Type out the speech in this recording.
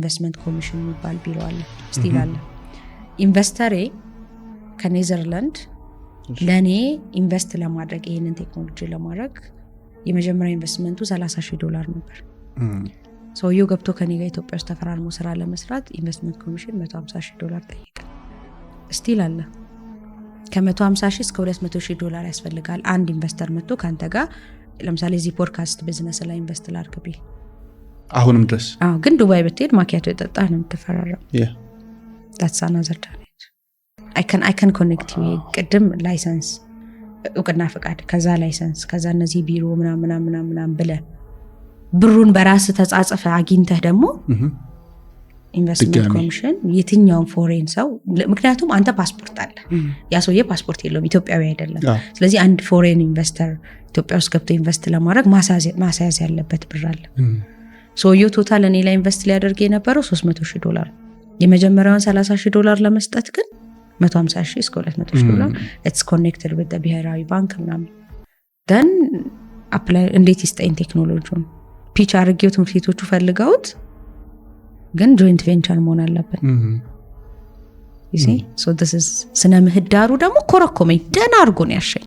ኢንቨስትመንት ኮሚሽን የሚባል ቢሮ አለ ስቲል አለ። ኢንቨስተሬ ከኔዘርላንድ ለኔ ኢንቨስት ለማድረግ ይሄንን ቴክኖሎጂ ለማድረግ የመጀመሪያ ኢንቨስትመንቱ $30,000 ነበር። ሰውየው ገብቶ ከኔ ጋር ኢትዮጵያ ውስጥ ተፈራርሞ ስራ ለመስራት ኢንቨስትመንት ኮሚሽን $150,000 ጠየቀ። ስቲል አለ። ከ150,000 እስከ $200,000 ያስፈልጋል አንድ ኢንቨስተር መጥቶ ካንተ ጋር ለምሳሌ እዚህ ፖድካስት ቢዝነስ ላይ ኢንቨስት ላድርግ ቢል አሁንም ድረስ ግን ዱባይ ብትሄድ ማኪያቶ የጠጣ ነው የምትፈራረው። that's another challenge. I can connect you ቅድም ላይሰንስ እውቅና ፈቃድ ከዛ ላይሰንስ ከዛ እነዚህ ቢሮ ምናምን ብለ ብሩን በራስ ተጻጽፈ አግኝተህ ደግሞ ኢንቨስትመንት ኮሚሽን የትኛውን ፎሬን ሰው ምክንያቱም አንተ ፓስፖርት አለ ያ ሰውዬ ፓስፖርት የለውም ኢትዮጵያዊ አይደለም። ስለዚህ አንድ ፎሬን ኢንቨስተር ኢትዮጵያ ውስጥ ገብቶ ኢንቨስት ለማድረግ ማሳያዝ ያለበት ብር አለ። ሰውዬው ቶታል እኔ ላይ ኢንቨስት ሊያደርግ የነበረው $300,000 የመጀመሪያውን $30,000 ለመስጠት ግን 150,000 እስከ $200,000 it's connected with the ብሔራዊ ባንክ ምናምን then apply እንዴት ይስጠኝ ቴክኖሎጂውን ፒች አድርጌው ትምህርት ቤቶቹ ፈልገውት ግን ጆይንት ቬንቸር መሆን አለበት። you see so this is ስነ ምህዳሩ ደግሞ ኮረኮመኝ ደና አርጎ ነው ያሸኝ።